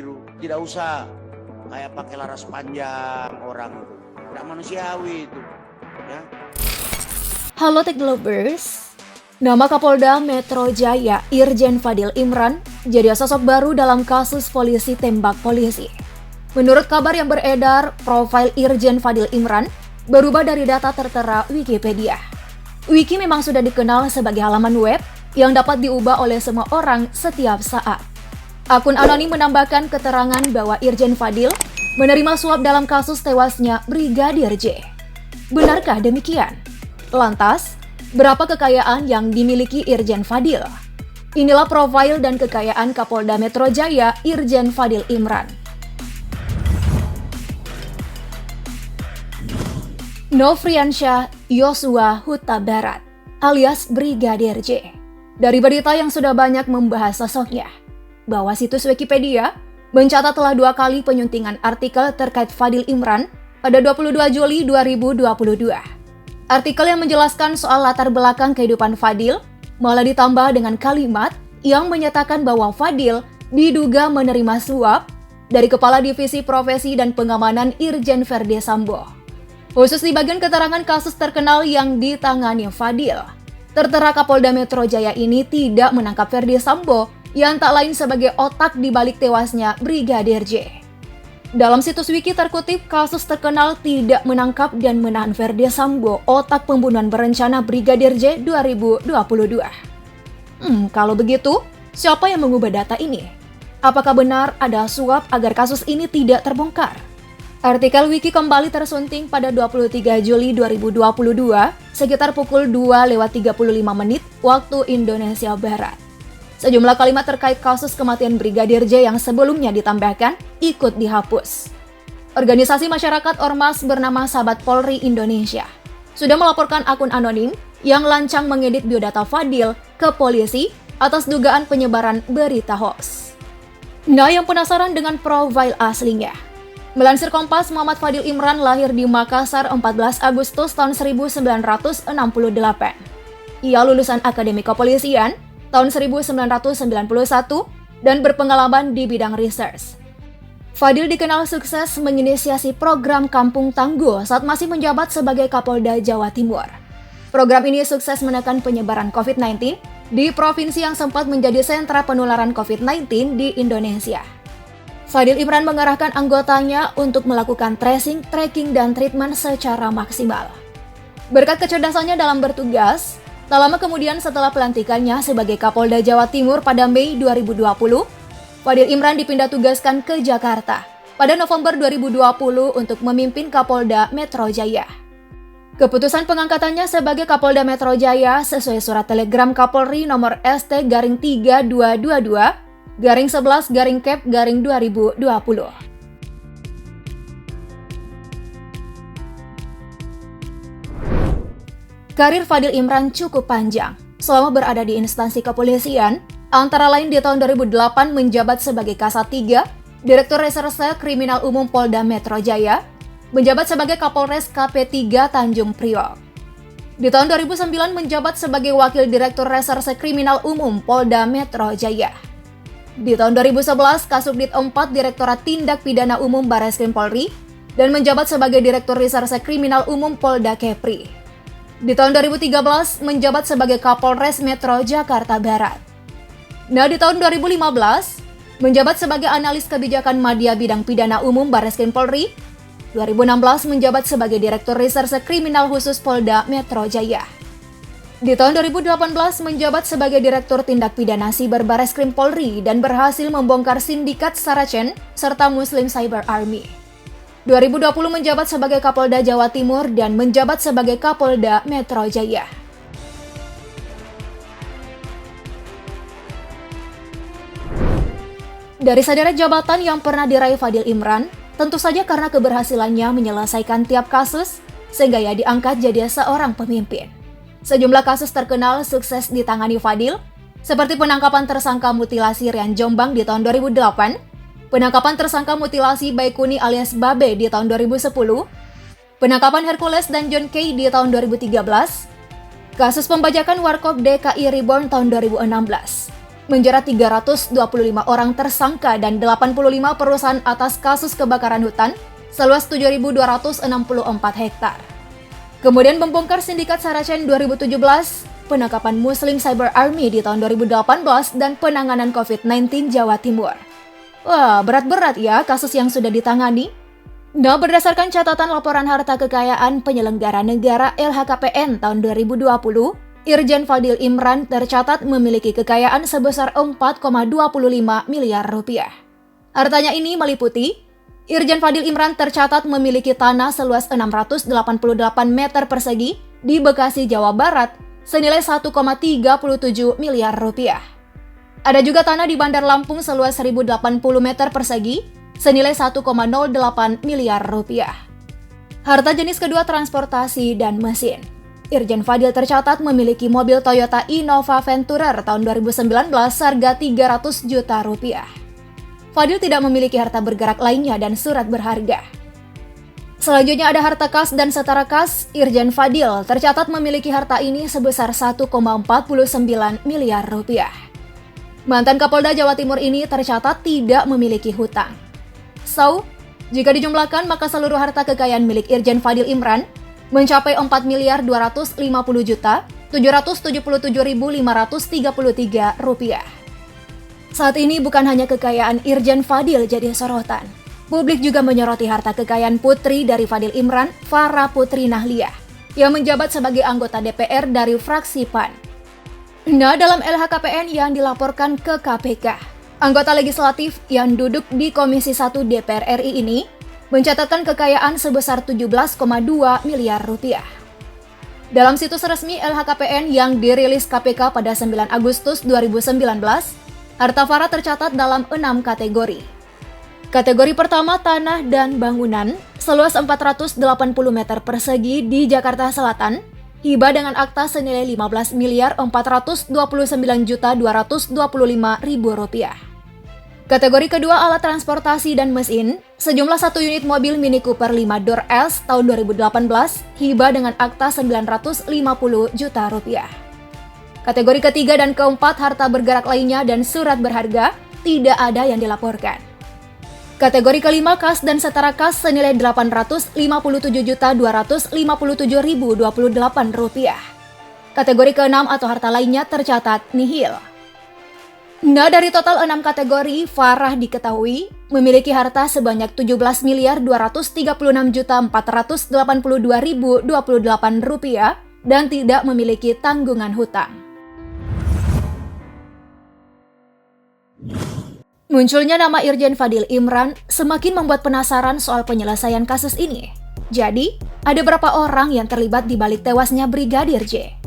Tidak usah kayak pakai laras panjang orang itu. Tidak manusiawi itu. Ya. Halo Tech Lovers, nama Kapolda Metro Jaya Irjen Fadil Imran jadi sosok baru dalam kasus polisi tembak polisi. Menurut kabar yang beredar, profil Irjen Fadil Imran berubah dari data tertera Wikipedia. Wiki memang sudah dikenal sebagai halaman web yang dapat diubah oleh semua orang setiap saat. Akun anonim menambahkan keterangan bahwa Irjen Fadil menerima suap dalam kasus tewasnya Brigadir J. Benarkah demikian? Lantas, berapa kekayaan yang dimiliki Irjen Fadil? Inilah profil dan kekayaan Kapolda Metro Jaya Irjen Fadil Imran. Nofriansyah Yosua Huta Barat alias Brigadir J. Dari berita yang sudah banyak membahas sosoknya, bahwa situs Wikipedia mencatat telah 2 kali penyuntingan artikel terkait Fadil Imran pada 22 Juli 2022. Artikel yang menjelaskan soal latar belakang kehidupan Fadil malah ditambah dengan kalimat yang menyatakan bahwa Fadil diduga menerima suap dari Kepala Divisi Profesi dan Pengamanan Irjen Verdi Sambo. Khusus di bagian keterangan kasus terkenal yang ditangani Fadil, tertera Kapolda Metro Jaya ini tidak menangkap Verdi Sambo yang tak lain sebagai otak di balik tewasnya Brigadir J. Dalam situs wiki terkutip, kasus terkenal tidak menangkap dan menahan Verdi Sambo, otak pembunuhan berencana Brigadir J 2022. Kalau begitu, siapa yang mengubah data ini? Apakah benar ada suap agar kasus ini tidak terbongkar? Artikel wiki kembali tersunting pada 23 Juli 2022 sekitar pukul 2:35 waktu Indonesia Barat. Sejumlah kalimat terkait kasus kematian Brigadir J yang sebelumnya ditambahkan ikut dihapus. Organisasi masyarakat ormas bernama Sahabat Polri Indonesia sudah melaporkan akun anonim yang lancang mengedit biodata Fadil ke polisi atas dugaan penyebaran berita hoax. Nah, yang penasaran dengan profil aslinya? Melansir Kompas, Muhammad Fadil Imran lahir di Makassar 14 Agustus tahun 1968. Ia lulusan Akademi Kepolisian tahun 1991 dan berpengalaman di bidang research. Fadil dikenal sukses menginisiasi program Kampung Tangguh saat masih menjabat sebagai Kapolda Jawa Timur. Program ini sukses menekan penyebaran COVID-19 di provinsi yang sempat menjadi sentra penularan COVID-19 di Indonesia. Fadil Imran mengarahkan anggotanya untuk melakukan tracing, tracking, dan treatment secara maksimal. Berkat kecerdasannya dalam bertugas, tak lama kemudian setelah pelantikannya sebagai Kapolda Jawa Timur pada Mei 2020, Fadil Imran dipindah tugaskan ke Jakarta pada November 2020 untuk memimpin Kapolda Metro Jaya. Keputusan pengangkatannya sebagai Kapolda Metro Jaya sesuai surat telegram Kapolri nomor ST-3222/11-Kep-2020. Karir Fadil Imran cukup panjang. Selama berada di instansi kepolisian, antara lain di tahun 2008 menjabat sebagai Kasat 3, Direktur Reserse Kriminal Umum Polda Metro Jaya, menjabat sebagai Kapolres KP3 Tanjung Priok. Di tahun 2009 menjabat sebagai Wakil Direktur Reserse Kriminal Umum Polda Metro Jaya. Di tahun 2011, Kasubdit 4 Direktorat Tindak Pidana Umum Barreskrim Polri dan menjabat sebagai Direktur Reserse Kriminal Umum Polda Kepri. Di tahun 2013, menjabat sebagai Kapolres Metro Jakarta Barat. Nah, di tahun 2015, menjabat sebagai Analis Kebijakan Madya Bidang Pidana Umum Barreskrim Polri. 2016, menjabat sebagai Direktur Reserse Kriminal Khusus Polda Metro Jaya. Di tahun 2018 menjabat sebagai Direktur Tindak Pidana Siber Barreskrim Polri dan berhasil membongkar sindikat Saracen serta Muslim Cyber Army. 2020 menjabat sebagai Kapolda Jawa Timur dan menjabat sebagai Kapolda Metro Jaya. Dari sederet jabatan yang pernah diraih Fadil Imran, tentu saja karena keberhasilannya menyelesaikan tiap kasus, sehingga ia diangkat jadi seorang pemimpin. Sejumlah kasus terkenal sukses ditangani Fadil, seperti penangkapan tersangka mutilasi Rian Jombang di tahun 2008, penangkapan tersangka mutilasi Baikuni alias Babe di tahun 2010, penangkapan Hercules dan John Kay di tahun 2013, kasus pembajakan Warkop DKI Reborn tahun 2016, menjerat 325 orang tersangka dan 85 perusahaan atas kasus kebakaran hutan seluas 7.264 hektar. Kemudian membongkar sindikat Saracen 2017, penangkapan Muslim Cyber Army di tahun 2018, dan penanganan COVID-19 Jawa Timur. Wah, berat-berat ya kasus yang sudah ditangani. Nah, berdasarkan catatan laporan harta kekayaan penyelenggara negara LHKPN tahun 2020, Irjen Fadil Imran tercatat memiliki kekayaan sebesar 4,25 miliar rupiah. Hartanya ini meliputi, Irjen Fadil Imran tercatat memiliki tanah seluas 688 meter persegi di Bekasi, Jawa Barat, senilai 1,37 miliar rupiah. Ada juga tanah di Bandar Lampung seluas 1.080 meter persegi, senilai 1,08 miliar rupiah. Harta jenis kedua transportasi dan mesin. Irjen Fadil tercatat memiliki mobil Toyota Innova Venturer tahun 2019 harga 300 juta rupiah. Fadil tidak memiliki harta bergerak lainnya dan surat berharga. Selanjutnya ada harta kas dan setara kas. Irjen Fadil tercatat memiliki harta ini sebesar 1,49 miliar rupiah. Mantan Kapolda Jawa Timur ini tercatat tidak memiliki hutang. So, jika dijumlahkan maka seluruh harta kekayaan milik Irjen Fadil Imran mencapai 4.250.777.533 rupiah. Saat ini bukan hanya kekayaan Irjen Fadil jadi sorotan. Publik juga menyoroti harta kekayaan putri dari Fadil Imran, Farah Putri Nahliah, yang menjabat sebagai anggota DPR dari fraksi PAN. Nah, dalam LHKPN yang dilaporkan ke KPK, anggota legislatif yang duduk di Komisi 1 DPR RI ini mencatatkan kekayaan sebesar 17,2 miliar rupiah. Dalam situs resmi LHKPN yang dirilis KPK pada 9 Agustus 2019, harta Farah tercatat dalam 6 kategori. Kategori pertama tanah dan bangunan seluas 480 meter persegi di Jakarta Selatan, hibah dengan akta senilai 15.429.225.000 rupiah. Kategori kedua alat transportasi dan mesin, sejumlah 1 unit mobil Mini Cooper 5 Door S tahun 2018, hibah dengan akta 950 juta rupiah. Kategori ketiga dan keempat harta bergerak lainnya dan surat berharga, tidak ada yang dilaporkan. Kategori kelima kas dan setara kas senilai 857.257.028 rupiah. Kategori keenam atau harta lainnya tercatat nihil. Nah, dari total 6 kategori, Farah diketahui memiliki harta sebanyak 17.236.482.028 rupiah dan tidak memiliki tanggungan hutang. Munculnya nama Irjen Fadil Imran semakin membuat penasaran soal penyelesaian kasus ini. Jadi, ada berapa orang yang terlibat di balik tewasnya Brigadir J?